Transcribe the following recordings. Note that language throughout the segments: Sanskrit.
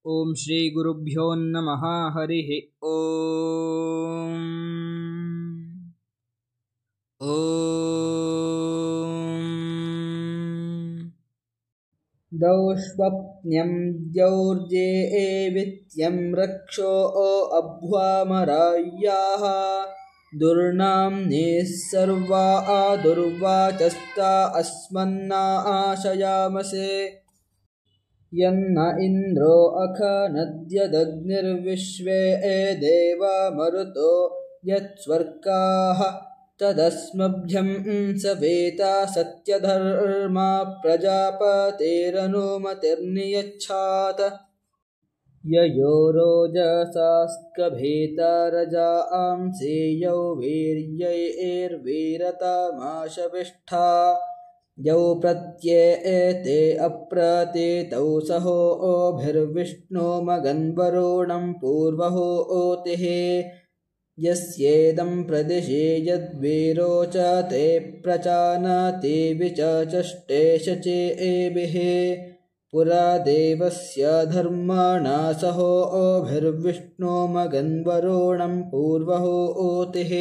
ओम श्री गुरुभ्यो नमः। हरिः ओम। दौष्वप्न्यं द्यौर्जे वित्यं रक्षो अभ्वामरायाः दुर्नाम्निः सर्वा दुर्वाचस्ता अस्मन्ना आशयामसे यन्न इन्द्रो अखनद्यदग्निर्विश्वे देवा मरुतो यत्स्वर्गाः तदस्मभ्यं सवेता सत्यधर्मा प्रजापतेरनुमतिर्नियच्छात् ययो रोजसास्कभेता रजांसेयौ वीर्यैर्वीरतमाशविष्ठा यौ प्रत्येते अप्रतीतौ सहोभिर्विष्णुमगन्वरुणं पूर्वहोतिः यस्येदं प्रदिशि यद्विरोचते प्रचानति विचचष्टे शचेभिः पुरा देवस्य धर्मणा सहोभिर्विष्णुमगन्वरुणं पूर्वहोतिः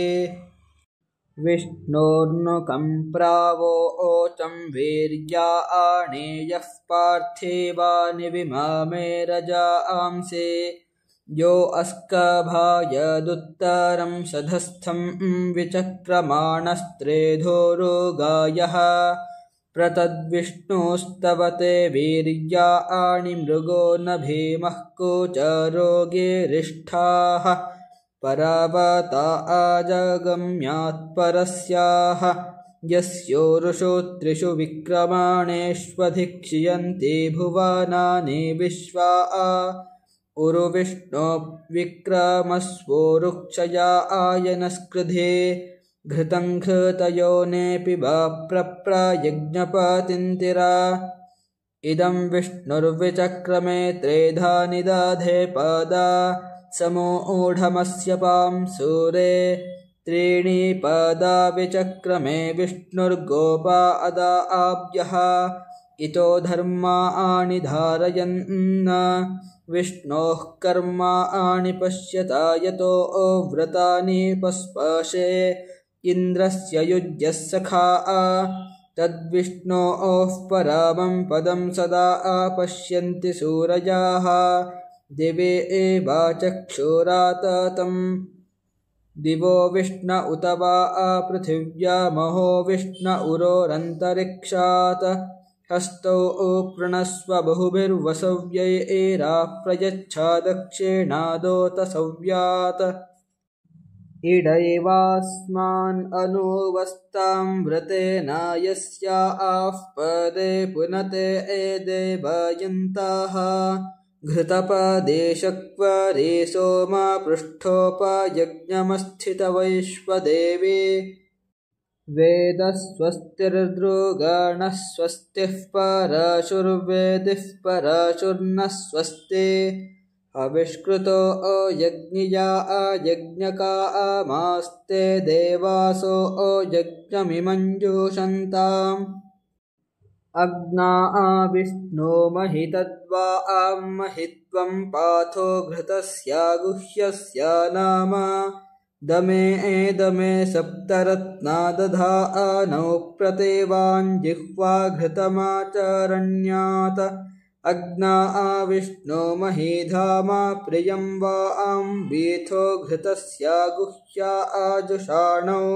विष्णोर्नुकं प्रावोचं वीर्याणेयः पार्थिवानि विमामे रजांसे यो अस्कभायदुत्तरं सधस्थं विचक्रमाणस्त्रेधोरुगायः प्रतद्विष्णुस्तवते वीर्याणि मृगो न भीमः कुचरोगिरिष्ठाः परावता आजगम्यात्परस्याः यस्योरुषो त्रिषु विक्रमाणेष्वधिक्षियन्ति भुवनानि विश्वा उरुविष्णो विक्रमस्वोरुक्षया आयनस्कृधे घृतं घृतयोनेऽपि प्रयज्ञपतिन्तिरा इदं विष्णुर्विचक्रमे त्रेधा निदधे पदा समूढमस्य पां सूरे त्रीणि पदा विचक्रमे विष्णुर्गोपा अदाभ्यः इतो धर्माणि धारयन् विष्णोः कर्माणि पश्यता यतो व्रतानि पस्पशे इन्द्रस्य युज्यः सखा तद्विष्णोः परामं पदं सदा पश्यन्ति सूरयाः दिवे एवाचक्षुराततं दिवो विष्ण उत वा पृथिव्या महो विष्ण उरोरन्तरिक्षात् हस्तौ प्रणस्व बहुभिर्वसव्यै प्रयच्छा दक्षिणादोत सव्यात् इडैवास्मान् अनुवस्तां व्रतेन यस्या पदे पुनते देवयन्ताः घृतपदे शक्वरे सोमा पृष्ठोपयज्ञमस्थितवैश्वदेवे वेदस्वस्तिर्दृगणः स्वस्तिः परशुर्वेदिः परशुर्नः स्वस्ति अविष्कृतो यज्ञिया यज्ञकामास्ते देवासो यज्ञमिमं जुषन्ताम् अग्ना विष्णो महितद्वा महित्वं पाथो घृतस्य गुह्यस्य नाम दमे दमे सप्तरत्ना दधानौ प्रतेवाञ्जिह्वा घृतमाचरण्यात् अग्ना विष्णो महीधामा प्रियं वां वीथो घृतस्य गुह्या आजुषाणौ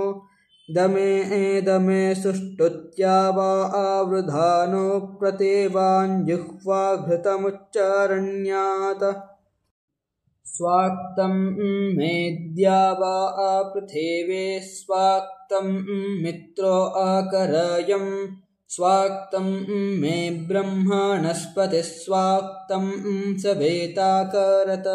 दमे दमे सुष्टुत्या वा आवृधानो प्रतेवाञ्जिह्वा घृतमुच्चरण्यात् स्वाक्तं मेद्या वा पृथिवे स्वाक्तं मित्रो अकरयं स्वाक्तं मे ब्रह्मणस्पतिः स्वाक्तं सवेताकरत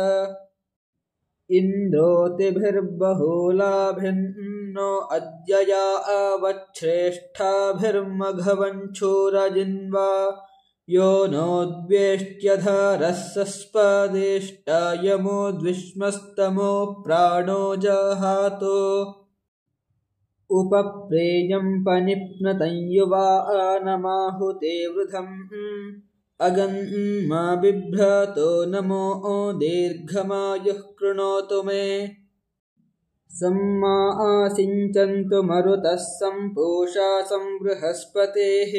इन्द्रोतिभिर्बहुलाभिन्नो अद्यया अवच्छ्रेष्ठाभिर्मघवञ्छूरजिन्वा यो नोद्वेष्ट्यधरः सस्पदेष्टायमो द्विष्मस्तमो प्राणो जहातो उपप्रेयं पनिप्नतं युवा नमाहुते वृधम् अगन्मा बिभ्रतो नमो दीर्घमायुः कृणोतु मे सम्मा आसिञ्चन्तु मरुतः सम्पूषा बृहस्पतेः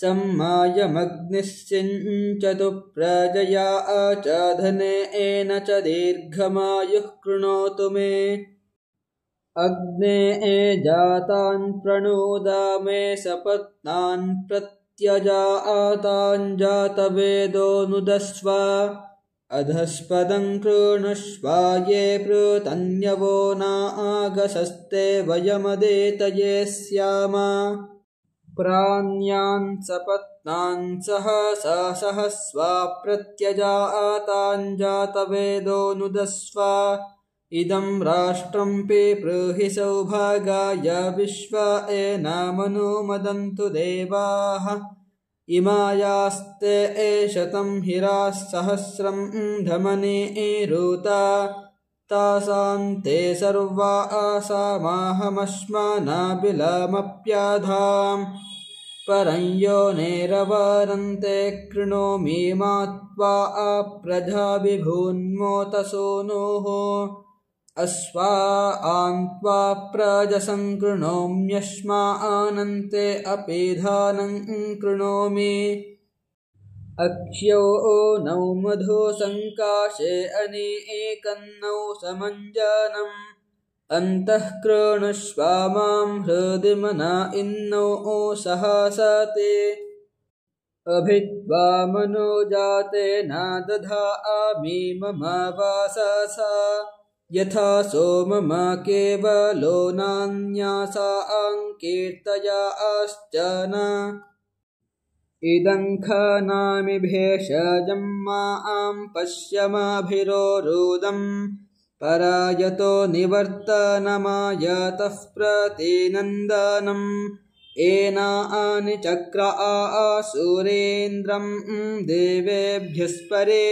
सम्मायमग्निः सिञ्चतु प्रजया च धनेन च दीर्घमायुः कृणोतु मे अग्ने जातान् प्रणोदा मे सपत्नान् प्रत्यजातान् जातवेदोऽनुदस्व अधस्पदं कृणुष्व ये पृतन्यवो नागसस्ते वयमदेतये स्याम प्राण्यान् सपत्नान् सहसा सहस्वा प्रत्यजातान् जातवेदोऽनुदस्व इदं राष्ट्रं पिप्रूहि सौभागाय विश्व एनामनुमदन्तु देवाः इमायास्ते एशतं हिराः सहस्रं धमनीरुता तासां ते सर्वा आसामाहमश्मानाबिलमप्याधाम् परं योनेरवरन्ते कृणोमि मा त्वा प्रजाभिभून्मोतसूनुः अश्वा आन्त्वा प्रजसङ्कृणोम्यश्मा आनन्ते अपि धानं कृणोमि अक्ष्यो नौ मधु सङ्काशे अनीकन्नौ समञ्जनम् अन्तः कृणुष्व मां हृदि मना इन्नौ सहसते अभित्वा मनोजाते न दधामि मम वाससा यथा सोमम केवलो नान्यासाङ्कीर्तयाश्च न इदं खनामि भेषजं मां पश्यमाभिरोरुदम् परायतो निवर्तनमायतः प्रतिनन्दनम् एनानि चक्र आसुरेन्द्रं देवेभ्यस्परे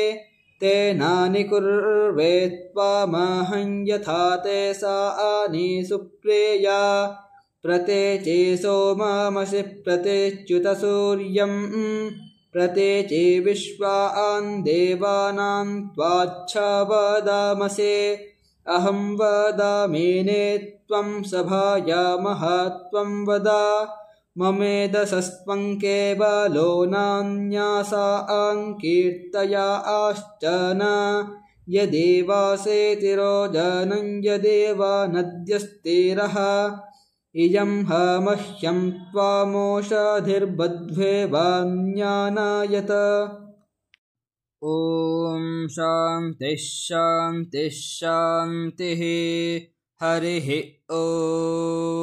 तेनानि कुर्वे त्वामहं यथा ते सानि सुप्रेया प्रतेचे सोममसि प्रतेच्युत सूर्यं प्रतेचे विश्वान् देवानां त्वाच्छा वदामसे अहं वदामिने त्वं सभायामः त्वं वद ममेधसस्त्वं केवलो नान्यासाङ्कीर्तयाश्च न यदेवासेतिरोजनं यदेवा नद्यस्तिरः इयं मह्यं त्वामोषधिर्बध्वेवान्यानायत ॐ शान्तिः शान्तिः शान्तिः हरिः ॐ